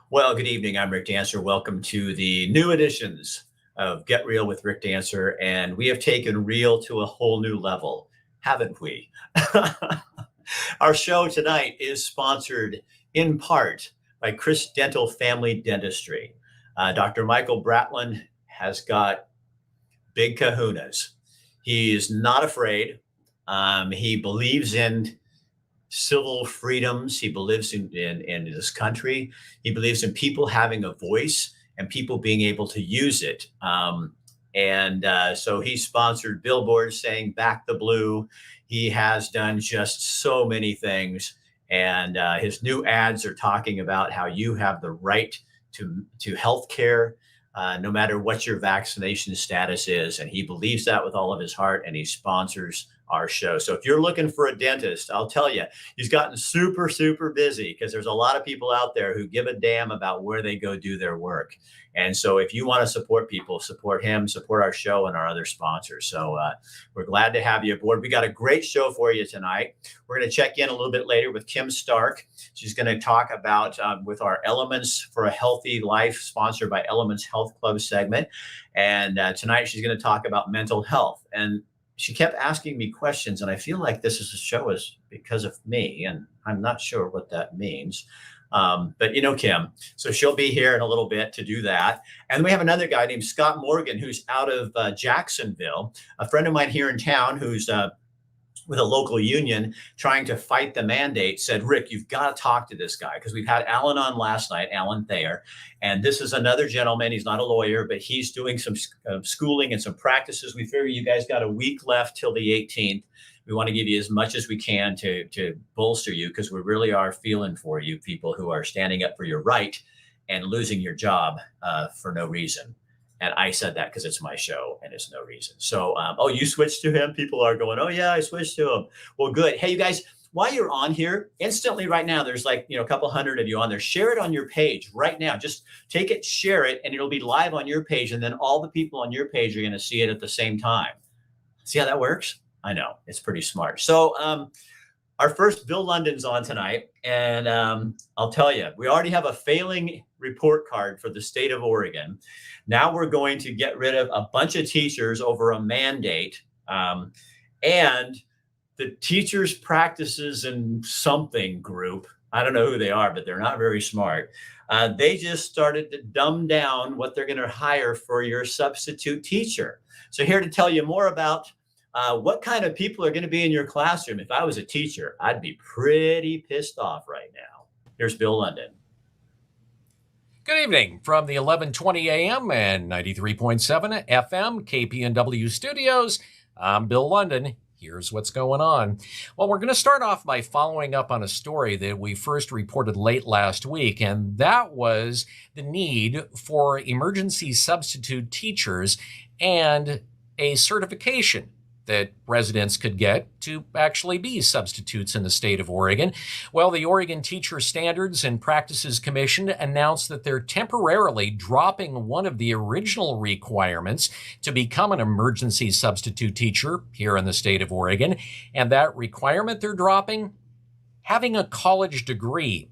Well, good evening. I'm Rick Dancer. Welcome to the new editions of Get Real with Rick Dancer. And we have taken real to a whole new level, haven't we? Our show tonight is sponsored in part by Chris Dental Family Dentistry. Dr. Michael Bratland has got big kahunas. He is not afraid. He believes in civil freedoms. He believes in this country. He believes in people having a voice and people being able to use it. So he sponsored billboards saying "Back the Blue." He has done just so many things. And his new ads are talking about how you have the right to health care, no matter what your vaccination status is. And he believes that with all of his heart, and he sponsors our show. So if you're looking for a dentist, I'll tell you, he's gotten super, super busy because there's a lot of people out there who give a damn about where they go do their work. And so if you want to support people, support him, support our show and our other sponsors. So we're glad to have you aboard. We got a great show for you tonight. We're going to check in a little bit later with Kim Stark. She's going to talk about with our Elements for a Healthy Life, sponsored by Elements Health Club segment. And tonight she's going to talk about mental health. And she kept asking me questions, and I feel like this is a show is because of me, and I'm not sure what that means. But you know Kim, so she'll be here in a little bit to do that. And we have another guy named Scott Morgan, who's out of Jacksonville, a friend of mine here in town who's with a local union trying to fight the mandate, said, Rick, you've got to talk to this guy, because we've had Alan on last night, Alan Thayer. And this is another gentleman. He's not a lawyer, but he's doing some schooling and some practices. We figure you guys got a week left till the 18th. We want to give you as much as we can to bolster you, because we really are feeling for you people who are standing up for your right and losing your job for no reason. And I said that because it's my show and it's no reason. So, you switched to him? People are going, oh, yeah, I switched to him. Well, good. Hey, you guys, while you're on here, instantly right now, there's like, a couple hundred of you on there. Share it on your page right now. Just take it, share it, and it'll be live on your page. And then all the people on your page are going to see it at the same time. See how that works? I know. It's pretty smart. So, our first Bill London's on tonight, and I'll tell you, we already have a failing report card for the state of Oregon. Now we're going to get rid of a bunch of teachers over a mandate, and the teachers' practices in something group, I don't know who they are, but they're not very smart. They just started to dumb down what they're going to hire for your substitute teacher. So here to tell you more about what kind of people are going to be in your classroom. If I was a teacher, I'd be pretty pissed off right now. Here's Bill London. Good evening from the 1120 AM and 93.7 FM KPNW studios. I'm Bill London. Here's what's going on. Well, we're going to start off by following up on a story that we first reported late last week, and that was the need for emergency substitute teachers and a certification that residents could get to actually be substitutes in the state of Oregon. Well, the Oregon Teacher Standards and Practices Commission announced that they're temporarily dropping one of the original requirements to become an emergency substitute teacher here in the state of Oregon. And that requirement they're dropping? Having a college degree.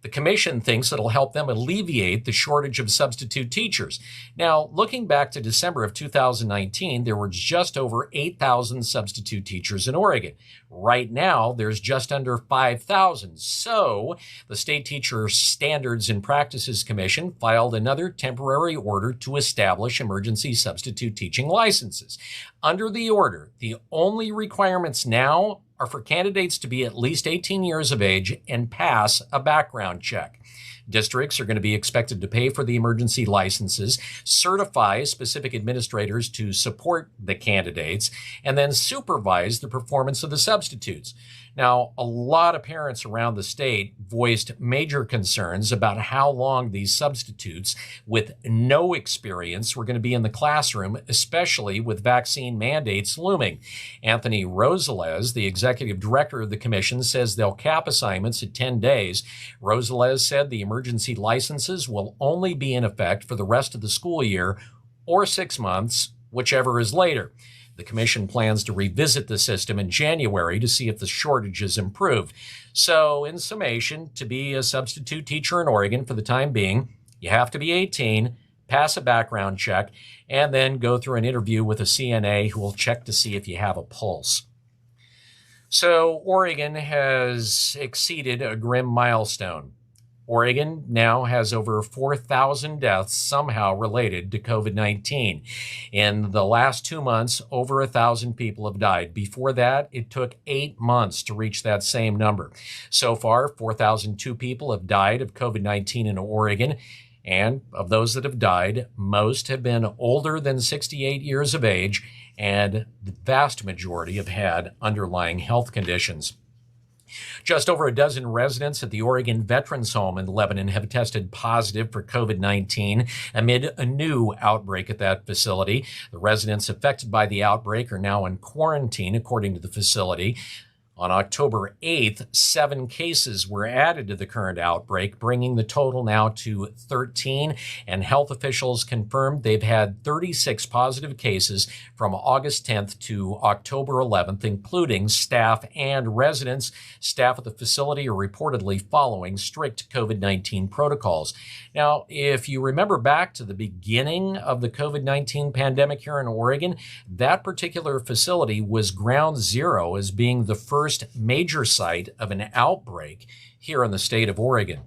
The commission thinks it'll help them alleviate the shortage of substitute teachers. Now, looking back to December of 2019, there were just over 8,000 substitute teachers in Oregon. Right now, there's just under 5,000. So the State Teacher Standards and Practices Commission filed another temporary order to establish emergency substitute teaching licenses. Under the order, the only requirements now are for candidates to be at least 18 years of age and pass a background check. Districts are going to be expected to pay for the emergency licenses, certify specific administrators to support the candidates, and then supervise the performance of the substitutes. Now, a lot of parents around the state voiced major concerns about how long these substitutes with no experience were going to be in the classroom, especially with vaccine mandates looming. Anthony Rosales, the executive director of the commission, says they'll cap assignments at 10 days. Rosales said the emergency licenses will only be in effect for the rest of the school year or 6 months, whichever is later. The commission plans to revisit the system in January to see if the shortage is improved. So, in summation, to be a substitute teacher in Oregon for the time being, you have to be 18, pass a background check, and then go through an interview with a CNA who will check to see if you have a pulse. So, Oregon has exceeded a grim milestone. Oregon now has over 4,000 deaths somehow related to COVID-19. In the last 2 months, over 1,000 people have died. Before that, it took 8 months to reach that same number. So far, 4,002 people have died of COVID-19 in Oregon. And of those that have died, most have been older than 68 years of age, and the vast majority have had underlying health conditions. Just over a dozen residents at the Oregon Veterans Home in Lebanon have tested positive for COVID-19 amid a new outbreak at that facility. The residents affected by the outbreak are now in quarantine, according to the facility. On October 8th, 7 cases were added to the current outbreak, bringing the total now to 13, and health officials confirmed they've had 36 positive cases from August 10th to October 11th, including staff and residents. Staff at the facility are reportedly following strict COVID-19 protocols. Now, if you remember back to the beginning of the COVID-19 pandemic here in Oregon, that particular facility was ground zero as being the first major site of an outbreak here in the state of Oregon.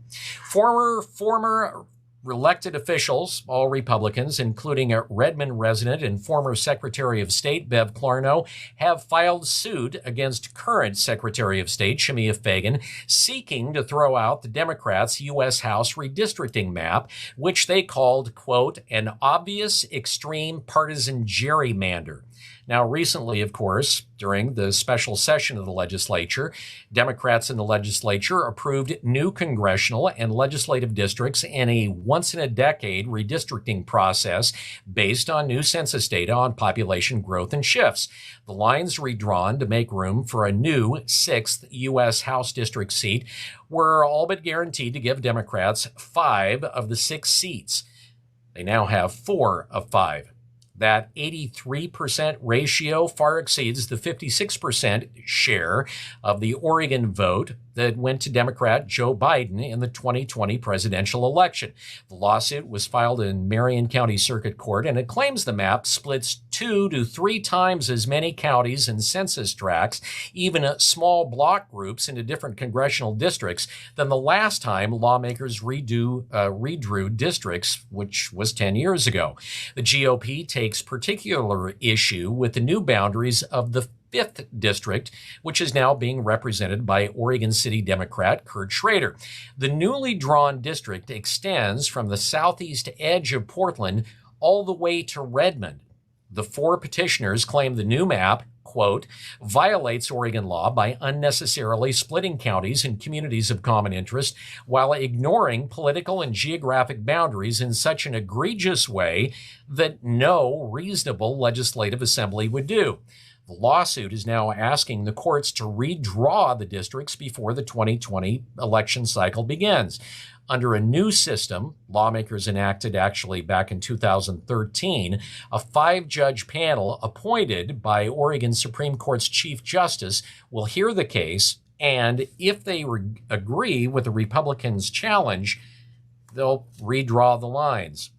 Former elected officials, all Republicans, including a Redmond resident and former Secretary of State Bev Clarno, have filed suit against current Secretary of State Shemia Fagan, seeking to throw out the Democrats' U.S. House redistricting map, which they called, quote, an obvious extreme partisan gerrymander. Now, recently, of course, during the special session of the legislature, Democrats in the legislature approved new congressional and legislative districts in a once-in-a-decade redistricting process based on new census data on population growth and shifts. The lines redrawn to make room for a new 6th U.S. House district seat were all but guaranteed to give Democrats 5 of the 6 seats. They now have 4 of 5. That 83% ratio far exceeds the 56% share of the Oregon vote that went to Democrat Joe Biden in the 2020 presidential election. The lawsuit was filed in Marion County Circuit Court, and it claims the map splits 2 to 3 times as many counties and census tracts, even small block groups, into different congressional districts than the last time lawmakers redrew districts, which was 10 years ago. The GOP takes particular issue with the new boundaries of the 5th District, which is now being represented by Oregon City Democrat Kurt Schrader. The newly drawn district extends from the southeast edge of Portland all the way to Redmond. The 4 petitioners claim the new map, quote, violates Oregon law by unnecessarily splitting counties and communities of common interest while ignoring political and geographic boundaries in such an egregious way that no reasonable legislative assembly would do. The lawsuit is now asking the courts to redraw the districts before the 2020 election cycle begins. Under a new system, lawmakers enacted actually back in 2013, a 5-judge panel appointed by Oregon Supreme Court's Chief Justice will hear the case, and if they agree with the Republicans' challenge, they'll redraw the lines.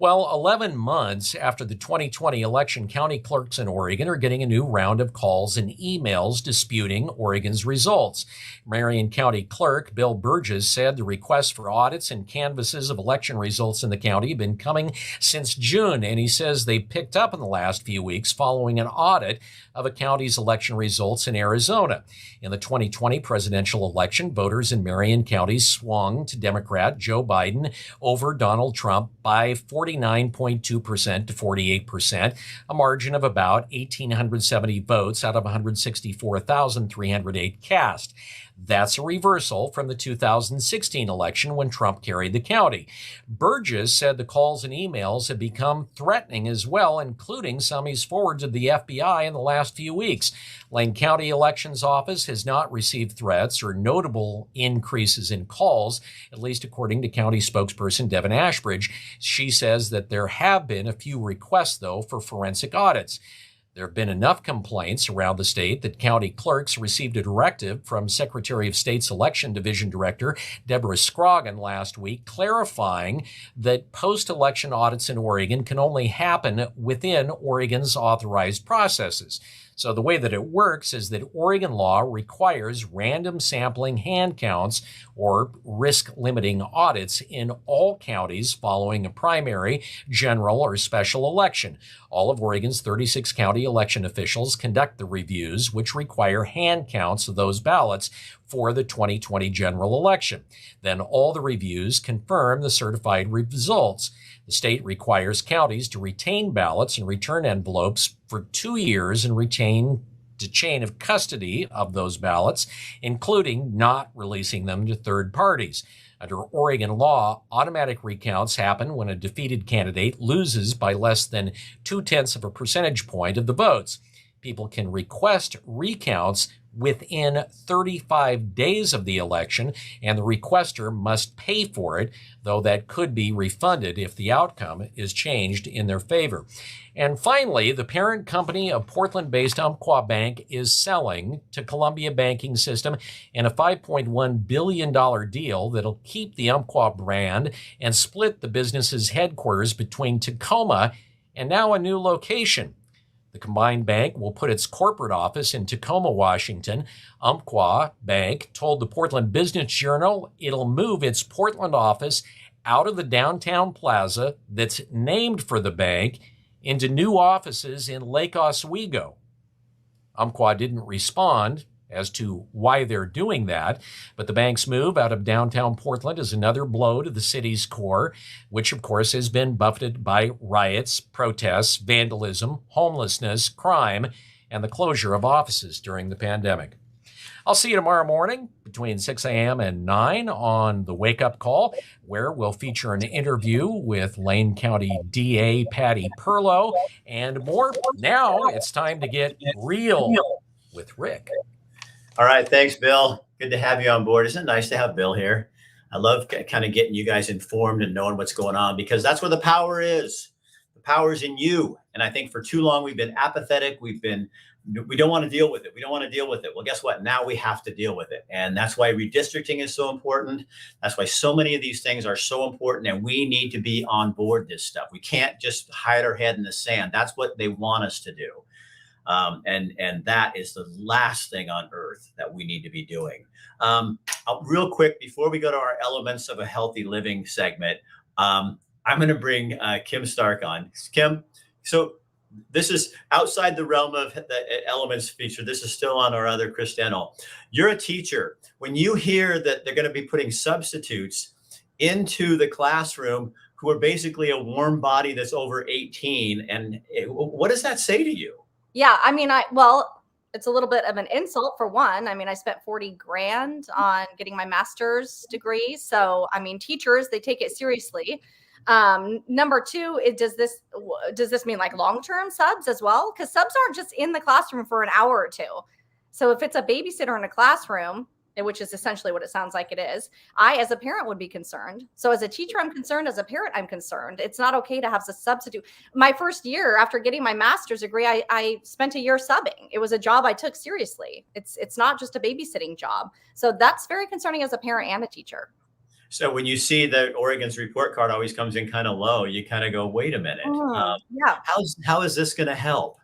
Well, 11 months after the 2020 election, county clerks in Oregon are getting a new round of calls and emails disputing Oregon's results. Marion County Clerk Bill Burgess said the requests for audits and canvasses of election results in the county have been coming since June, and he says they picked up in the last few weeks following an audit of a county's election results in Arizona. In the 2020 presidential election, voters in Marion County swung to Democrat Joe Biden over Donald Trump by 49.2% to 48%, a margin of about 1,870 votes out of 164,308 cast. That's a reversal from the 2016 election when Trump carried the county. Burgess said the calls and emails have become threatening as well, including some he's forwarded to the FBI in the last few weeks. Lane County Elections Office has not received threats or notable increases in calls, at least according to county spokesperson Devin Ashbridge. She says that there have been a few requests, though, for forensic audits. There have been enough complaints around the state that county clerks received a directive from Secretary of State's Election Division Director Deborah Scroggin last week, clarifying that post-election audits in Oregon can only happen within Oregon's authorized processes. So the way that it works is that Oregon law requires random sampling hand counts or risk-limiting audits in all counties following a primary, general, or special election. All of Oregon's 36 county election officials conduct the reviews, which require hand counts of those ballots for the 2020 general election. Then all the reviews confirm the certified results. The state requires counties to retain ballots and return envelopes for 2 years and retain the chain of custody of those ballots, including not releasing them to third parties. Under Oregon law, automatic recounts happen when a defeated candidate loses by less than 0.2 of a percentage point of the votes. People can request recounts within 35 days of the election, and the requester must pay for it, though that could be refunded if the outcome is changed in their favor. And finally, the parent company of Portland-based Umpqua Bank is selling to Columbia Banking System in a $5.1 billion deal that'll keep the Umpqua brand and split the business's headquarters between Tacoma and now a new location. The combined bank will put its corporate office in Tacoma, Washington. Umpqua Bank told the Portland Business Journal it'll move its Portland office out of the downtown plaza that's named for the bank into new offices in Lake Oswego. Umpqua didn't respond as to why they're doing that, but the bank's move out of downtown Portland is another blow to the city's core, which of course has been buffeted by riots, protests, vandalism, homelessness, crime, and the closure of offices during the pandemic. I'll see you tomorrow morning between 6 a.m. and 9 on the Wake Up Call, where we'll feature an interview with Lane County DA Patty Perlow and more. Now it's time to get real with Rick. All right. Thanks, Bill. Good to have you on board. Isn't it nice to have Bill here? I love kind of getting you guys informed and knowing what's going on, because that's where the power is. The power is in you. And I think for too long, we've been apathetic. We don't want to deal with it. We don't want to deal with it. Well, guess what? Now we have to deal with it. And that's why redistricting is so important. That's why so many of these things are so important. And we need to be on board this stuff. We can't just hide our head in the sand. That's what they want us to do. And that is the last thing on earth that we need to be doing. Real quick, before we go to our Elements of a Healthy Living segment, I'm going to bring Kim Stark on. Kim, so this is outside the realm of the Elements feature. This is still on our other Chris Dental. You're a teacher. When you hear that they're going to be putting substitutes into the classroom who are basically a warm body that's over 18, and what does that say to you? Yeah, I mean, it's a little bit of an insult for one. I mean, I spent 40 grand on getting my master's degree. So, I mean, teachers, they take it seriously. Number two, does this mean like long-term subs as well? Because subs aren't just in the classroom for an hour or two. So if it's a babysitter in a classroom, which is essentially what it sounds like it is, I, as a parent, would be concerned. So as a teacher, I'm concerned. As a parent, I'm concerned. It's not okay to have a substitute. My first year after getting my master's degree, I spent a year subbing. It was a job I took seriously. It's not just a babysitting job. So that's very concerning as a parent and a teacher. So when you see that Oregon's report card always comes in kind of low, you kind of go, wait a minute. Yeah. How is this going to help?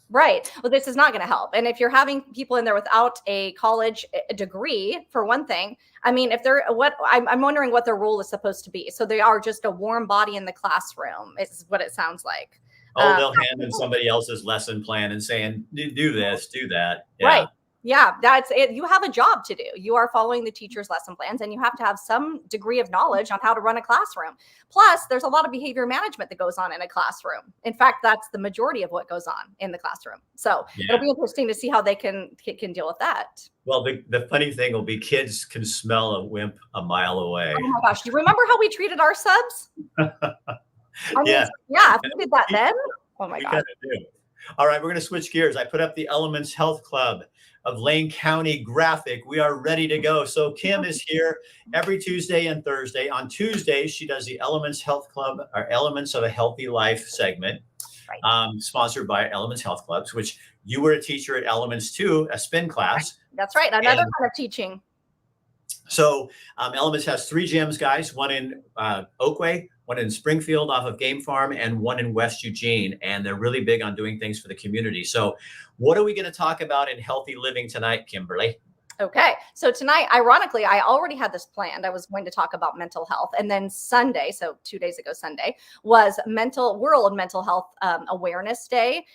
Right. Well, this is not going to help. And if you're having people in there without a college degree, for one thing, I mean, if they're I'm wondering what their role is supposed to be. So they are just a warm body in the classroom is what it sounds like. Oh, they'll hand in somebody else's lesson plan and saying, do this, do that. Yeah. Right. Yeah, that's it. You have a job to do. You are following the teacher's lesson plans, and you have to have some degree of knowledge on how to run a classroom. Plus, there's a lot of behavior management that goes on in a classroom. In fact, that's the majority of what goes on in the classroom. So Yeah. it'll be interesting to see how they can deal with that. Well, the funny thing will be kids can smell a wimp a mile away. Oh my gosh, do you remember how we treated our subs? I mean, Yeah. yeah, if we did that then, oh my We God. kind of do. All right, we're going to switch gears. I put up the Elements Health Club of Lane County graphic. We are ready to go. So Kim is here every Tuesday and Thursday. On Tuesdays, she does the Elements Health Club, or Elements of a Healthy Life segment, Right. sponsored by Elements Health Clubs, which you were a teacher at Elements too, a spin class. That's right. Another kind of teaching. So Elements has 3 gyms, guys, one in Oakway, one in Springfield off of Game Farm, and one in West Eugene. And they're really big on doing things for the community. So what are we going to talk about in healthy living tonight, Kimberly? Okay. So tonight, ironically, I already had this planned. I was going to talk about mental health. And then Sunday, so 2 days ago, Sunday, was World Mental Health Awareness Day.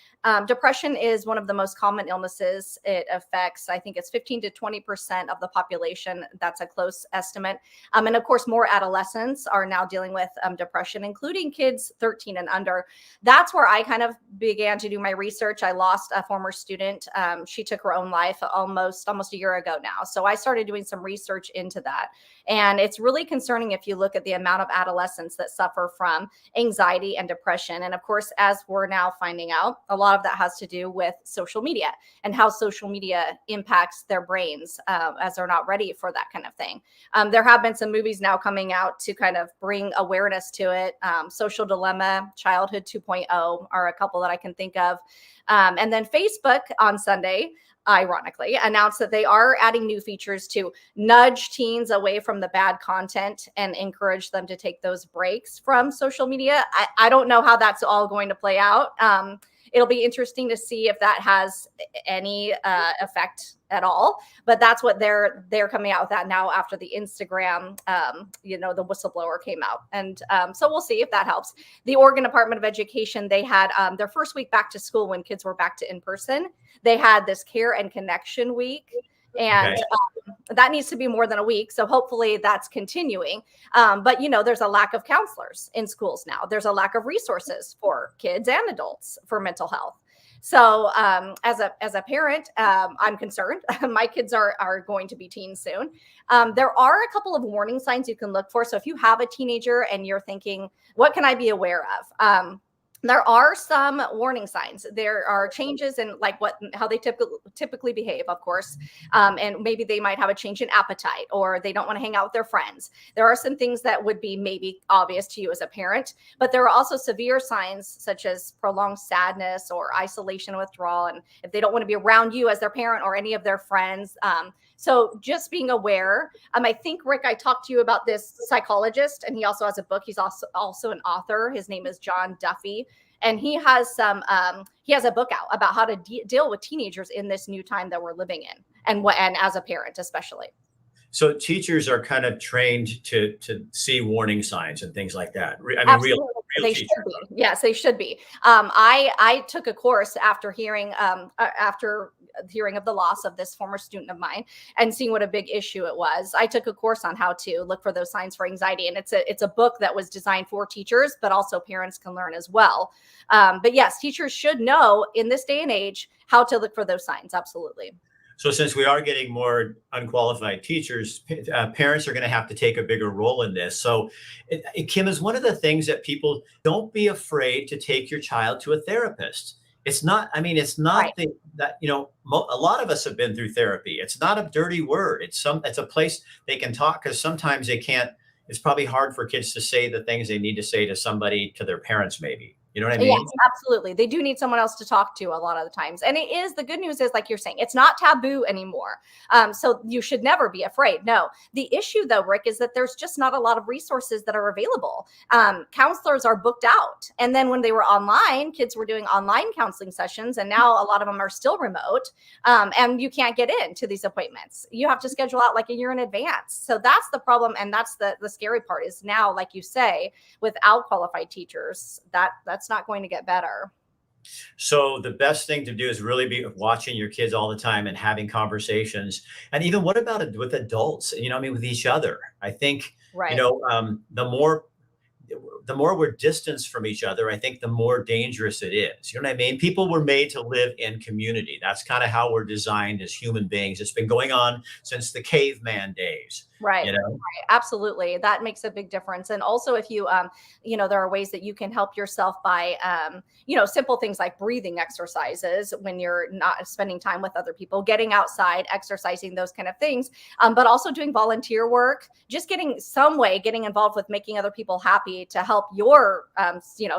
Depression is one of the most common illnesses. It affects, I think it's 15 to 20% of the population. That's a close estimate. And of course, more adolescents are now dealing with depression, including kids 13 and under. That's where I kind of began to do my research. I lost a former student. She took her own life almost a year ago now. So I started doing some research into that. And it's really concerning if you look at the amount of adolescents that suffer from anxiety and depression. And of course, as we're now finding out, a lot of that has to do with social media and how social media impacts their brains as they're not ready for that kind of thing. There have been some movies now coming out to kind of bring awareness to it. Social Dilemma, Childhood 2.0 are a couple that I can think of. And then Facebook on Sunday, ironically, announced that they are adding new features to nudge teens away from the bad content and encourage them to take those breaks from social media. I don't know how that's all going to play out. It'll be interesting to see if that has any effect at all. But that's what they're coming out with that now after the Instagram, the whistleblower came out. And so we'll see if that helps. The Oregon Department of Education, they had their first week back to school when kids were back to in person. They had this Care and Connection Week. And that needs to be more than a week. So hopefully that's continuing. But, there's a lack of counselors in schools now. There's a lack of resources for kids and adults for mental health. So as a parent, I'm concerned. My kids are going to be teens soon. There are a couple of warning signs you can look for. So if you have a teenager and you're thinking, what can I be aware of? There are some warning signs. There are changes in how they typically behave, of course. And maybe they might have a change in appetite, or they don't want to hang out with their friends. There are some things that would be maybe obvious to you as a parent, but there are also severe signs such as prolonged sadness or isolation withdrawal. And if they don't want to be around you as their parent or any of their friends. So just being aware. I think, Rick, I talked to you about this psychologist, and he also has a book. He's also an author. His name is John Duffy. And he has a book out about how to deal with teenagers in this new time that we're living in, and as a parent, especially. So teachers are kind of trained to see warning signs and things like that. Absolutely. They should be. Yes, they should be. I took a course after hearing of the loss of this former student of mine and seeing what a big issue it was. I took a course on how to look for those signs for anxiety, and it's a book that was designed for teachers, but also parents can learn as well. But yes, teachers should know in this day and age how to look for those signs. Absolutely. So since we are getting more unqualified teachers, parents are going to have to take a bigger role in this. So Kim, is one of the things that people don't be afraid to take your child to a therapist. It's not right. A lot of us have been through therapy. It's not a dirty word. It's a place they can talk, because sometimes they can't. It's probably hard for kids to say the things they need to say to somebody, to their parents, maybe. You know what I mean? Yes, absolutely. They do need someone else to talk to a lot of the times. And the good news is, like you're saying, it's not taboo anymore. So you should never be afraid. No, the issue though, Rick, is that there's just not a lot of resources that are available. Counselors are booked out. And then when they were online, kids were doing online counseling sessions, and now a lot of them are still remote. And you can't get into these appointments. You have to schedule out like a year in advance. So that's the problem. And that's the scary part, is now, like you say, without qualified teachers, that's not going to get better. So the best thing to do is really be watching your kids all the time and having conversations. And even what about it with adults? I mean, with each other. I think, Right. the more we're distanced from each other, I think the more dangerous it is. You know what I mean? People were made to live in community. That's kind of how we're designed as human beings. It's been going on since the caveman days, Right. you know? Right. Absolutely. That makes a big difference. And also if you, there are ways that you can help yourself by, simple things like breathing exercises when you're not spending time with other people, getting outside, exercising, those kind of things. But also doing volunteer work, just getting involved with making other people happy to help your,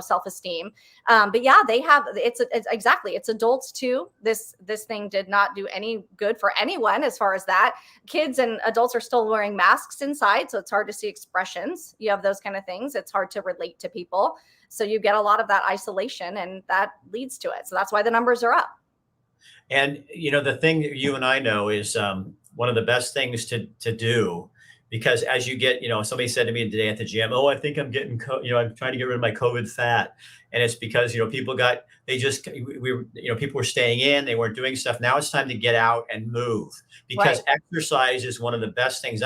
self-esteem. But yeah, it's exactly, it's adults too. This thing did not do any good for anyone as far as that. Kids and adults are still wearing masks inside, so it's hard to see expressions. You have those kind of things. It's hard to relate to people. So you get a lot of that isolation, and that leads to it. So that's why the numbers are up. And the thing that you and I know is one of the best things to do, because as you get, somebody said to me today at the gym, "Oh, I think I'm getting, I'm trying to get rid of my COVID fat," and it's because people were staying in, they weren't doing stuff. Now it's time to get out and move, because Right. exercise is one of the best things.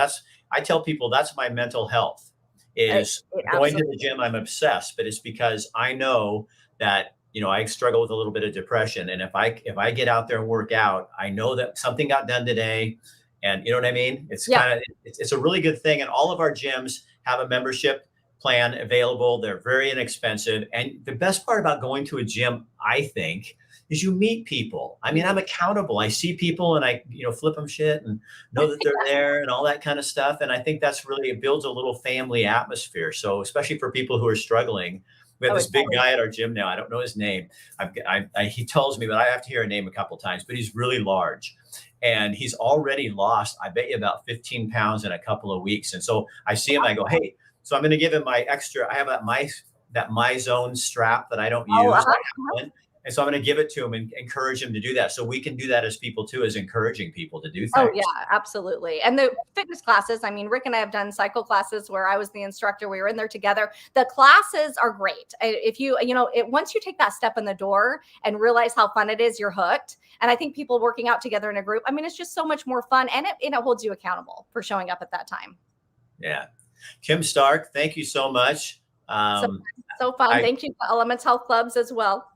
I tell people that's my mental health is It going to the absolutely. gym. I'm obsessed, but it's because I know that I struggle with a little bit of depression, and if I get out there and work out, I know that something got done today, and you know what I mean. Yeah. It's a really good thing, and all of our gyms have a membership plan available. They're very inexpensive, and the best part about going to a gym, I think, is you meet people. I mean, I'm accountable. I see people, and I flip them shit and know that they're there and all that kind of stuff. And I think it builds a little family atmosphere. So especially for people who are struggling. We have Oh, this it big totally. guy at our gym now. I don't know his name. He tells me, but I have to hear a name a couple times. But he's really large, and he's already lost, I bet you, about 15 pounds in a couple of weeks. And so I see him. I go, "Hey," so I'm going to give him my extra. I have that my zone strap that I don't Oh, use. I have one. And so I'm going to give it to him and encourage him to do that. So we can do that as people too, as encouraging people to do Oh, yeah, things. absolutely. And the fitness classes, I mean, Rick and I have done cycle classes where I was the instructor. We were in there together. The classes are great. If once you take that step in the door and realize how fun it is, you're hooked. And I think people working out together in a group, I mean, it's just so much more fun, and it holds you accountable for showing up at that time. Yeah. Kim Stark, thank you so much. So, Um, so fun. I Thank you to Elements Health Clubs as well.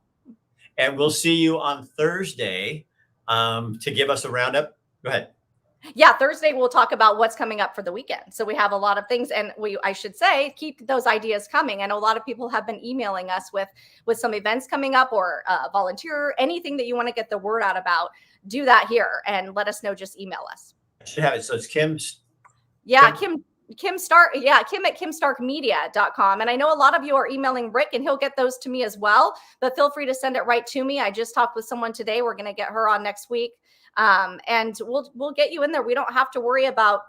and we'll see you on Thursday to give us a roundup. Go ahead. Yeah, Thursday we'll talk about what's coming up for the weekend. So we have a lot of things, and I should say, keep those ideas coming. I know a lot of people have been emailing us with some events coming up, or volunteer, anything that you want to get the word out about. Do that here and let us know. Just email us. I should have it. So it's Kim's. Yeah, Kim. Kim Stark. Yeah, Kim at kimstarkmedia.com. And I know a lot of you are emailing Rick, and he'll get those to me as well. But feel free to send it right to me. I just talked with someone today. We're going to get her on next week. And we'll get you in there. We don't have to worry about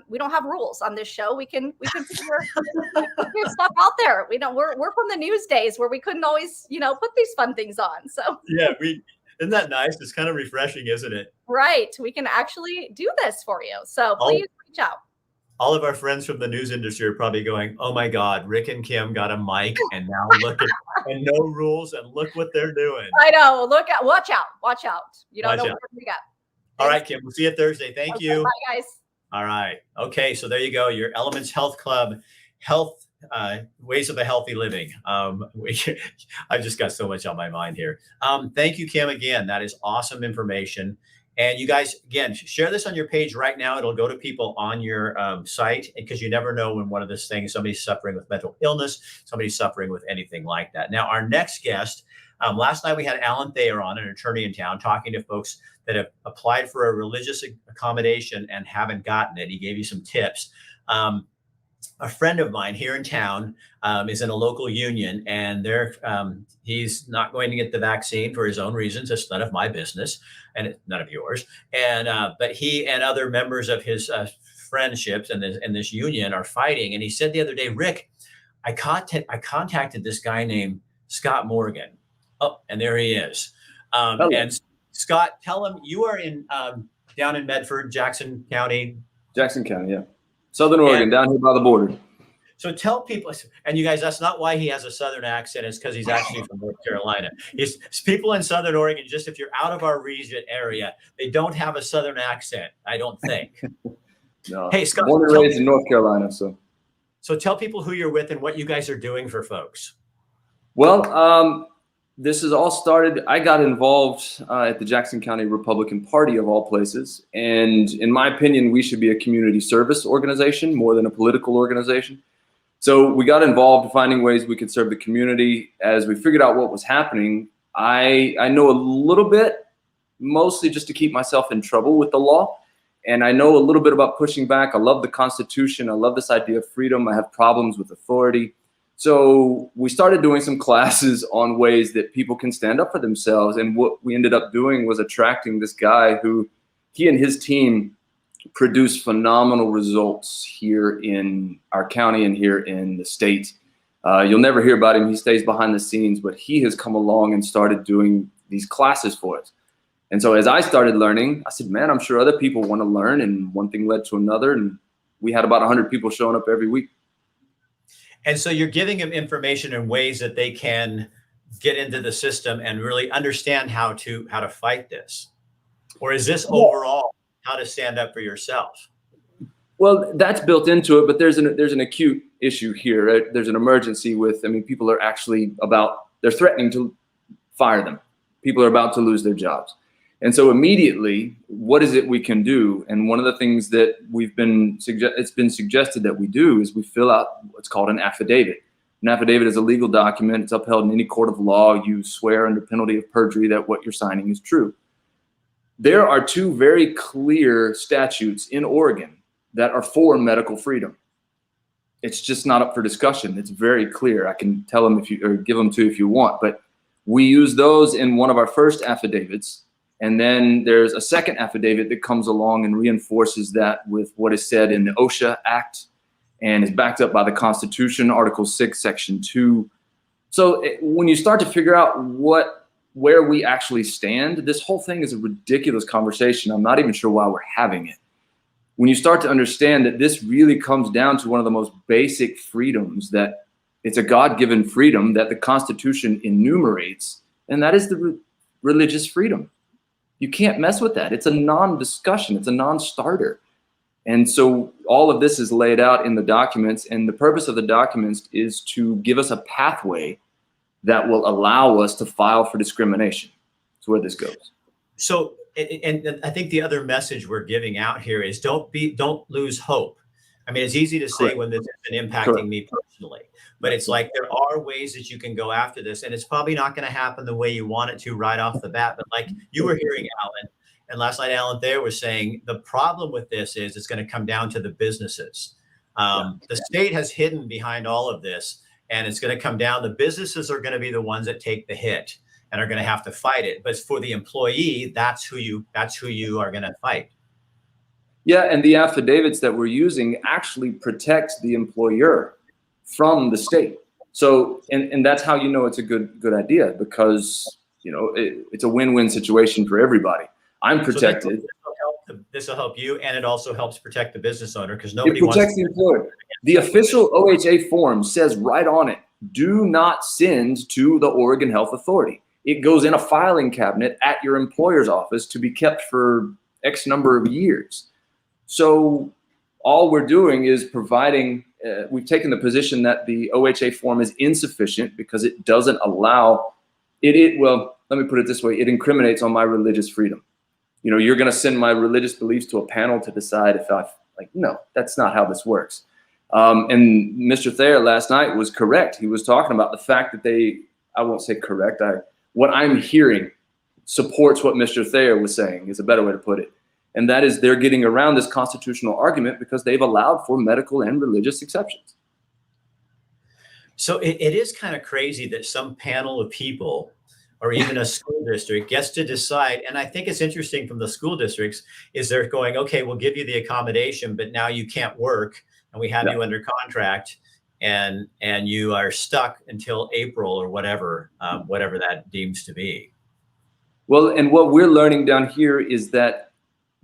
we don't have rules on this show. We can figure stuff out there. We're from the news days where we couldn't always put these fun things on. So Yeah, isn't that nice? It's kind of refreshing, isn't it? right, we can actually do this for you. So All, please reach out. all of our friends from the news industry are probably going, "Oh my God, Rick and Kim got a mic, and now and no rules, and look what they're doing." I know. Watch out. You don't Watch know out. what we got. All Thanks. right, Kim, we'll see you Thursday. Thank Okay, you. bye, guys. All right. Okay. So there you go. Your Elements Health Club, health ways of a healthy living. I've just got so much on my mind here. Thank you, Kim. Again, that is awesome information. And you guys, again, share this on your page right now. It'll go to people on your site, because you never know when one of these things, somebody's suffering with mental illness, somebody's suffering with anything like that. Now, our next guest, last night we had Alan Thayer on, an attorney in town, talking to folks that have applied for a religious accommodation and haven't gotten it. He gave you some tips. A friend of mine here in town is in a local union, and he's not going to get the vaccine for his own reasons. It's none of my business, and it's none of yours. And but he and other members of his friendships and this union are fighting. And he said the other day, "Rick, I contacted this guy named Scott Morgan." Oh, and there he is. And Scott, tell him you are down in Medford, Jackson County. Jackson County, yeah. Southern Oregon, down here by the border. So tell people, and you guys, that's not why he has a Southern accent. It's because he's actually from North Carolina. It's people in Southern Oregon, just if you're out of our region area, they don't have a Southern accent, I don't think. No. Hey, Scott, Born and raised in North Carolina, so tell people who you're with and what you guys are doing for folks. Well, this has all started. I got involved at the Jackson County Republican Party of all places. And in my opinion, we should be a community service organization more than a political organization. So we got involved finding ways we could serve the community. As we figured out what was happening, I know a little bit, mostly just to keep myself in trouble with the law. And I know a little bit about pushing back. I love the Constitution. I love this idea of freedom. I have problems with authority. So we started doing some classes on ways that people can stand up for themselves. And what we ended up doing was attracting this guy who, he and his team produce phenomenal results here in our county and here in the state. You'll never hear about him. He stays behind the scenes, but he has come along and started doing these classes for us. And so as I started learning, I said, man, I'm sure other people want to learn. And one thing led to another. And we had about 100 people showing up every week. And so you're giving them information in ways that they can get into the system and really understand how to fight this. Or is this overall how to stand up for yourself? Well, that's built into it, but there's an acute issue here. Right? There's an emergency with, people are actually they're threatening to fire them. People are about to lose their jobs. And so immediately, what is it we can do? And one of the things that it's been suggested that we do is we fill out what's called an affidavit. An affidavit is a legal document. It's upheld in any court of law. You swear under penalty of perjury that what you're signing is true. There are two very clear statutes in Oregon that are for medical freedom. It's just not up for discussion. It's very clear. I can tell them give them to you if you want, but we use those in one of our first affidavits. And then there's a second affidavit that comes along and reinforces that with what is said in the OSHA Act and is backed up by the Constitution, Article 6, Section 2. So when you start to figure out where we actually stand, this whole thing is a ridiculous conversation. I'm not even sure why we're having it. When you start to understand that this really comes down to one of the most basic freedoms, that it's a God-given freedom that the Constitution enumerates, and that is the religious freedom. You can't mess with that. It's a non-discussion. It's a non-starter. And so all of this is laid out in the documents, and the purpose of the documents is to give us a pathway that will allow us to file for discrimination. That's where this goes. So, and I think the other message we're giving out here is don't lose hope. I mean, it's easy to say when this has been impacting me personally, but it's like there are ways that you can go after this, and it's probably not going to happen the way you want it to right off the bat. But like you were hearing Alan, and last night Alan Thayer was saying, the problem with this is it's going to come down to the businesses. The state has hidden behind all of this, and it's going to come down. The businesses are going to be the ones that take the hit and are going to have to fight it. But for the employee, that's who you are going to fight. Yeah, and the affidavits that we're using actually protect the employer from the state. So, and that's how you know it's a good idea, because it's a win-win situation for everybody. I'm protected. So this will help you, and it also helps protect the business owner, because nobody protects the employer. The official OHA form says right on it, do not send to the Oregon Health Authority. It goes in a filing cabinet at your employer's office to be kept for X number of years. So all we're doing is providing, we've taken the position that the OHA form is insufficient because it doesn't allow, well, let me put it this way, it incriminates on my religious freedom. You're going to send my religious beliefs to a panel to decide if no, that's not how this works. And Mr. Thayer last night was correct. He was talking about the fact that I won't say correct, what I'm hearing supports what Mr. Thayer was saying, is a better way to put it. And that is, they're getting around this constitutional argument because they've allowed for medical and religious exceptions. So it is kind of crazy that some panel of people or even a school district gets to decide. And I think it's interesting from the school districts is they're going, okay, we'll give you the accommodation, but now you can't work and we have you under contract and you are stuck until April or whatever that deems to be. Well, and what we're learning down here is that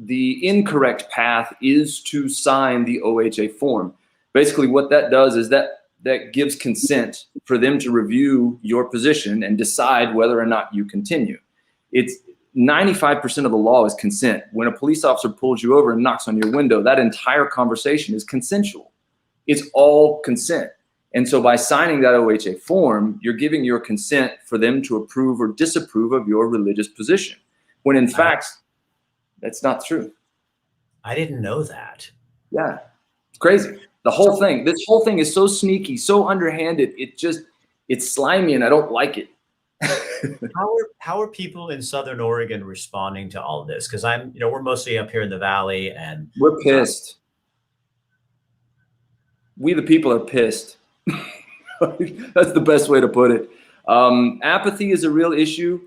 the incorrect path is to sign the OHA form. Basically, what that does is that gives consent for them to review your position and decide whether or not you continue. It's 95% of the law is consent. When a police officer pulls you over and knocks on your window, that entire conversation is consensual. It's all consent. And so by signing that OHA form, you're giving your consent for them to approve or disapprove of your religious position, when in fact, that's not true. I didn't know that. Yeah, it's crazy. This whole thing is so sneaky, so underhanded. It's slimy, and I don't like it. How are people in Southern Oregon responding to all this? Because we're mostly up here in the Valley, and we're pissed. We the people are pissed. That's the best way to put it. Apathy is a real issue,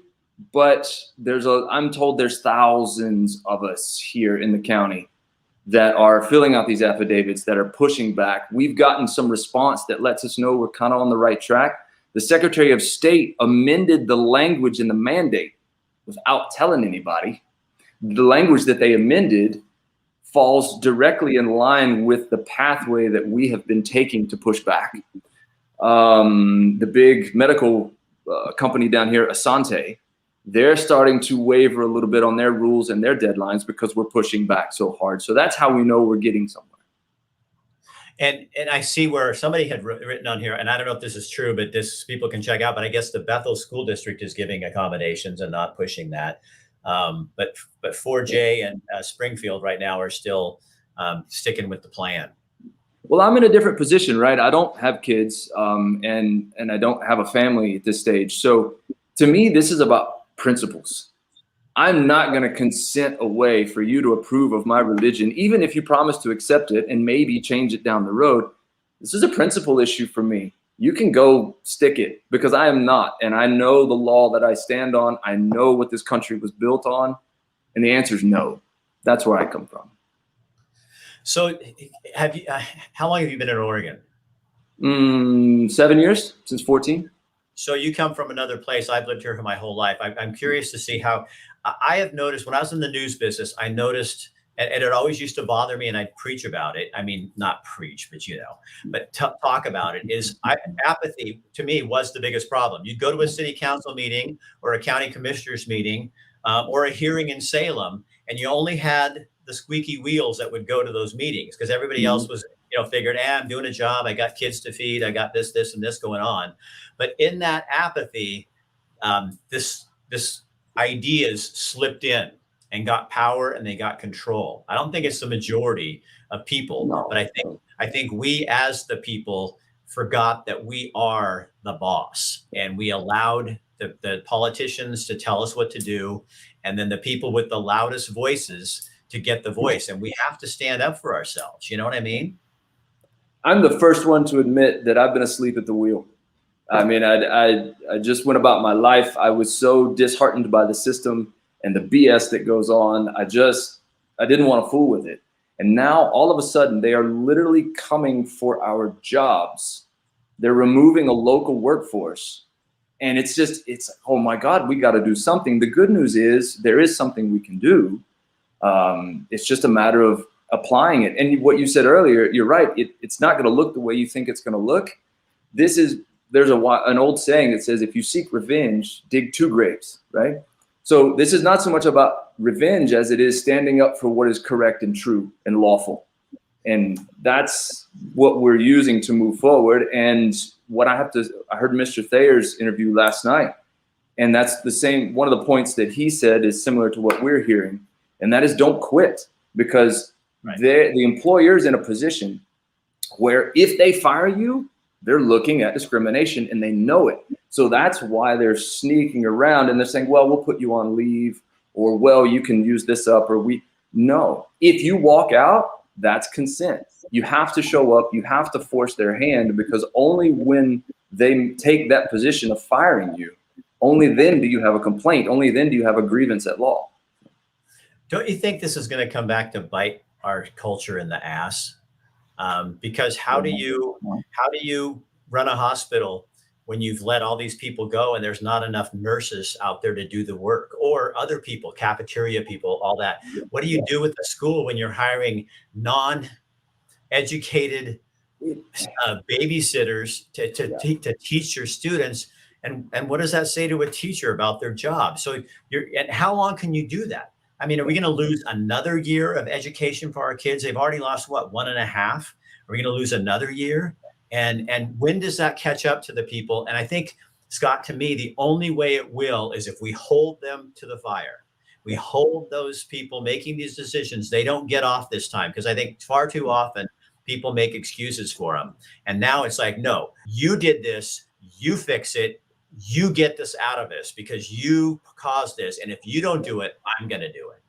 but I'm told there's thousands of us here in the county that are filling out these affidavits, that are pushing back. We've gotten some response that lets us know we're kind of on the right track. The Secretary of State amended the language in the mandate without telling anybody. The language that they amended falls directly in line with the pathway that we have been taking to push back. The big medical company down here, Asante, they're starting to waver a little bit on their rules and their deadlines because we're pushing back so hard. So that's how we know we're getting somewhere. And I see where somebody had written on here, and I don't know if this is true, but this people can check out, but I guess the Bethel School District is giving accommodations and not pushing that. But 4J and Springfield right now are still sticking with the plan. Well, I'm in a different position, right? I don't have kids, and I don't have a family at this stage. So to me, this is about principles. I'm not going to consent away for you to approve of my religion, even if you promise to accept it and maybe change it down the road. This is a principle issue for me. You can go stick it, because I am not. And I know the law that I stand on. I know what this country was built on. And the answer is no. That's where I come from. So have you, how long have you been in Oregon? 7 years, since 14. So you come from another place. I've lived here for my whole life. I'm curious to see how I have noticed when I was in the news business, I noticed, and it always used to bother me, and I'd preach about it. I mean, not preach, but talk about it, is apathy to me was the biggest problem. You'd go to a city council meeting or a county commissioners meeting or a hearing in Salem, and you only had the squeaky wheels that would go to those meetings because everybody else was, figured, I'm doing a job. I got kids to feed. I got this, and this going on. But in that apathy, this ideas slipped in and got power, and they got control. I don't think it's the majority of people, but I think we as the people forgot that we are the boss, and we allowed the politicians to tell us what to do, and then the people with the loudest voices to get the voice. And we have to stand up for ourselves. You know what I mean? I'm the first one to admit that I've been asleep at the wheel. I mean, I just went about my life. I was so disheartened by the system and the BS that goes on. I didn't want to fool with it. And now all of a sudden they are literally coming for our jobs. They're removing a local workforce. And it's oh my God, we got to do something. The good news is there is something we can do. It's just a matter of applying it. And what you said earlier, you're right. It's not going to look the way you think it's going to look. There's an old saying that says, if you seek revenge, dig 2 graves, right? So this is not so much about revenge as it is standing up for what is correct and true and lawful. And that's what we're using to move forward. And I heard Mr. Thayer's interview last night, and that's the same. One of the points that he said is similar to what we're hearing, and that is don't quit, because the employer's in a position where if they fire you, they're looking at discrimination and they know it. So that's why they're sneaking around and they're saying, well, we'll put you on leave, or, well, you can use this up, or no. If you walk out, that's consent. You have to show up. You have to force their hand, because only when they take that position of firing you, only then do you have a complaint. Only then do you have a grievance at law. Don't you think this is going to come back to bite our culture in the ass? Because how do you run a hospital when you've let all these people go and there's not enough nurses out there to do the work, or other people, cafeteria people, all that? What do you do with the school when you're hiring non-educated babysitters to teach your students. And what does that say to a teacher about their job? So and how long can you do that? I mean, are we going to lose another year of education for our kids? They've already lost what, 1.5? Are we going to lose another year? And when does that catch up to the people? And I think, Scott, to me, the only way it will is if we hold them to the fire. We hold those people making these decisions. They don't get off this time, because I think far too often people make excuses for them. And now it's like, no, you did this, you fix it, you get this out of this because you caused this. And if you don't do it, I'm going to do it.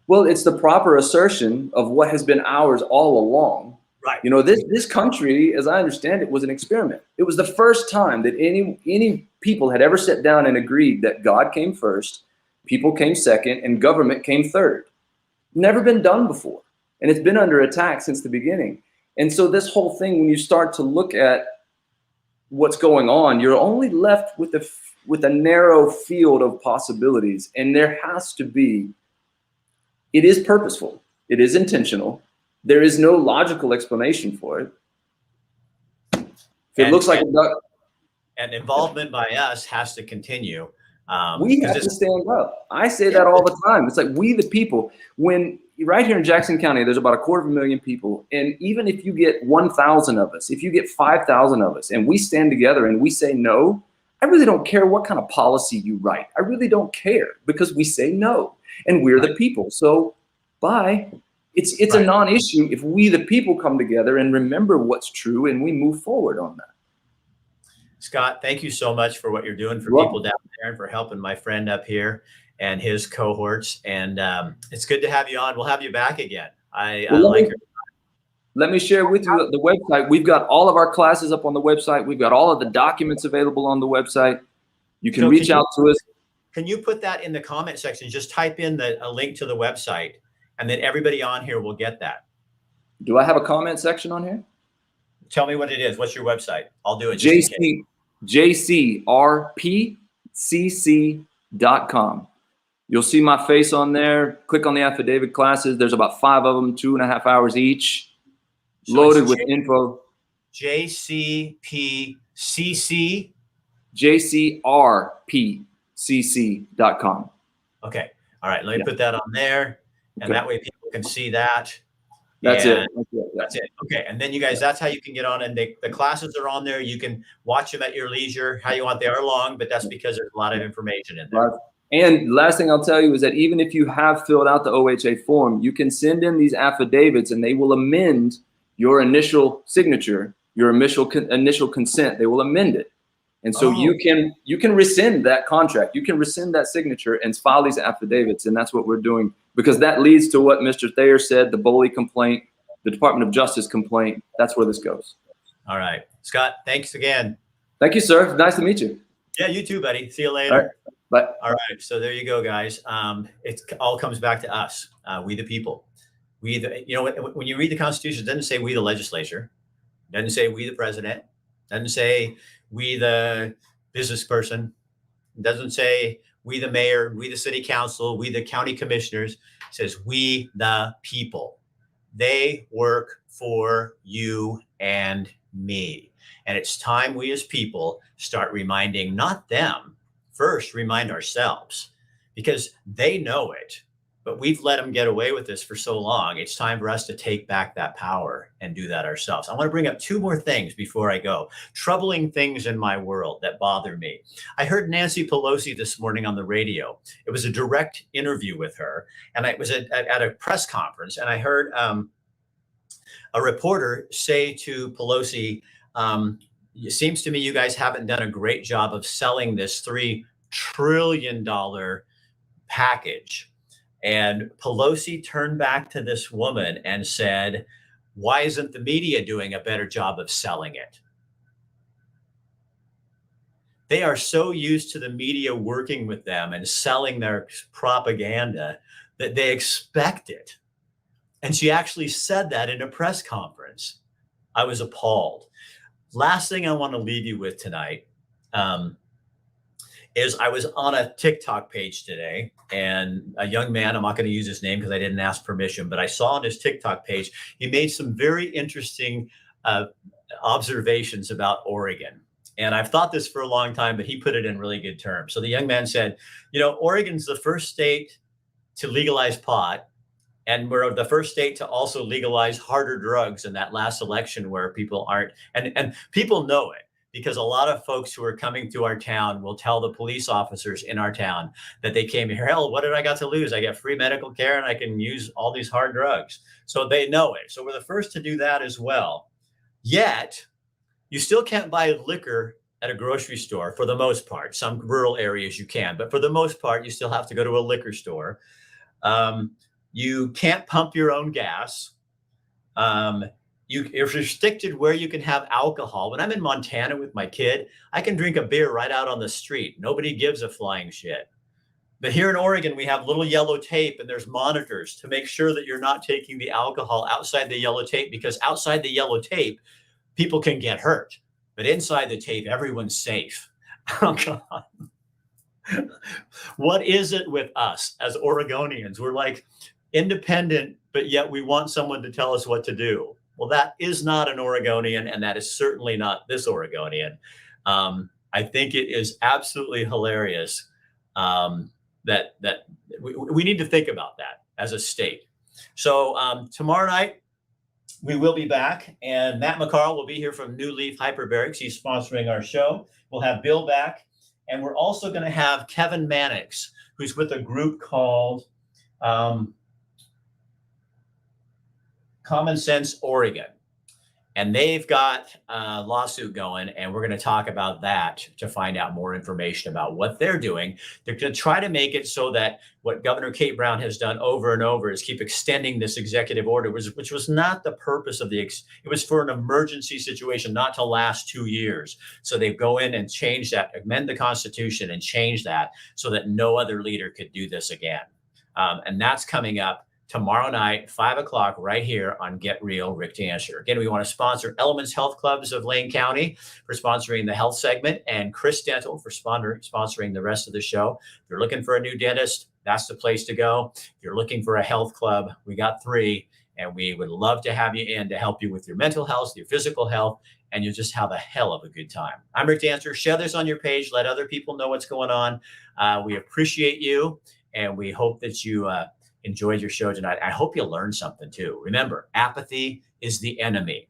Well, it's the proper assertion of what has been ours all along. Right. You know, this country, as I understand it, was an experiment. It was the first time that any people had ever sat down and agreed that God came first, people came second, and government came third. Never been done before. And it's been under attack since the beginning. And so this whole thing, when you start to look at what's going on, you're only left with a narrow field of possibilities. And there has to be, it is purposeful, it is intentional. There is no logical explanation for it. It looks like a duck. And involvement by us has to continue. We have to stand up. I say that all the time. It's like, we the people. When right here in Jackson County, there's about 250,000 people. And even if you get 1,000 of us, if you get 5,000 of us, and we stand together and we say no, I really don't care what kind of policy you write. I really don't care, because we say no, and we're the people. So bye. It's a non-issue if we the people come together and remember what's true and we move forward on that. Scott, thank you so much for what you're doing for people down there and for helping my friend up here and his cohorts. And it's good to have you on. We'll have you back again. I like your. Let me share with you the website. We've got all of our classes up on the website. We've got all of the documents available on the website. You can reach out to us. Can you put that in the comment section? Just type in a link to the website, and then everybody on here will get that. Do I have a comment section on here? Tell me what it is. What's your website? I'll do it. JCRPCC.com. You'll see my face on there. Click on the affidavit classes. There's about 5 of them, 2.5 hours each, loaded with info. JCPCC? JCRPCC.com. Okay. All right. Let me put that on there. And that way people can see that. That's it. That's it. Okay. And then you guys, that's how you can get on. And the classes are on there. You can watch them at your leisure, how you want. They are long, but that's because there's a lot of information in there. Right. And last thing I'll tell you is that even if you have filled out the OHA form, you can send in these affidavits and they will amend your initial signature, your initial consent. They will amend it. And so you can rescind that contract. You can rescind that signature and file these affidavits. And that's what we're doing, because that leads to what Mr. Thayer said, the Boley complaint, the Department of Justice complaint. That's where this goes. All right. Scott, thanks again. Thank you, sir. Nice to meet you. Yeah, you too, buddy. See you later. All right. Bye. All right. So there you go, guys. It all comes back to us, we the people. When you read the Constitution, it doesn't say we the legislature. It doesn't say we the president. It doesn't say we the business person. It doesn't say we the mayor, we the city council, we the county commissioners. It says we the people. They work for you and me. And it's time we as people start reminding, not them, first remind ourselves, because they know it, but we've let them get away with this for so long. It's time for us to take back that power and do that ourselves. I want to bring up 2 more things before I go. Troubling things in my world that bother me. I heard Nancy Pelosi this morning on the radio. It was a direct interview with her, and it was at a press conference. And I heard a reporter say to Pelosi, it seems to me you guys haven't done a great job of selling this $3 trillion package. And Pelosi turned back to this woman and said, why isn't the media doing a better job of selling it? They are so used to the media working with them and selling their propaganda that they expect it. And she actually said that in a press conference. I was appalled. Last thing I want to leave you with tonight is I was on a TikTok page today, and a young man, I'm not going to use his name because I didn't ask permission, but I saw on his TikTok page, he made some very interesting observations about Oregon. And I've thought this for a long time, but he put it in really good terms. So the young man said, Oregon's the first state to legalize pot. And we're the first state to also legalize harder drugs in that last election where people aren't, and people know it because a lot of folks who are coming to our town will tell the police officers in our town that they came here, hell, what did I got to lose? I get free medical care and I can use all these hard drugs. So they know it. So we're the first to do that as well. Yet, you still can't buy liquor at a grocery store for the most part. Some rural areas you can, but for the most part, you still have to go to a liquor store. You can't pump your own gas. You're restricted where you can have alcohol. When I'm in Montana with my kid, I can drink a beer right out on the street. Nobody gives a flying shit. But here in Oregon, we have little yellow tape and there's monitors to make sure that you're not taking the alcohol outside the yellow tape, because outside the yellow tape, people can get hurt. But inside the tape, everyone's safe. Oh, God. What is it with us as Oregonians? We're like independent, but yet we want someone to tell us what to do. Well, that is not an Oregonian, and that is certainly not this Oregonian. I think it is absolutely hilarious that we need to think about that as a state. So tomorrow night, we will be back, and Matt McCarl will be here from New Leaf Hyperbarics. He's sponsoring our show. We'll have Bill back, and we're also going to have Kevin Mannix, who's with a group called Common Sense Oregon. And they've got a lawsuit going, and we're going to talk about that to find out more information about what they're doing. They're going to try to make it so that what Governor Kate Brown has done over and over is keep extending this executive order, which was not the purpose of it was for an emergency situation, not to last 2 years. So they go in and change that, amend the Constitution and change that so that no other leader could do this again. And that's coming up tomorrow night, 5 o'clock, right here on Get Real, Rick Dancer. Again, we want to sponsor Elements Health Clubs of Lane County for sponsoring the health segment, and Chris Dental for sponsoring the rest of the show. If you're looking for a new dentist, that's the place to go. If you're looking for a health club, we got 3, and we would love to have you in to help you with your mental health, your physical health, and you'll just have a hell of a good time. I'm Rick Dancer. Share this on your page. Let other people know what's going on. We appreciate you, and we hope that you enjoyed your show tonight. I hope you learned something too. Remember, apathy is the enemy.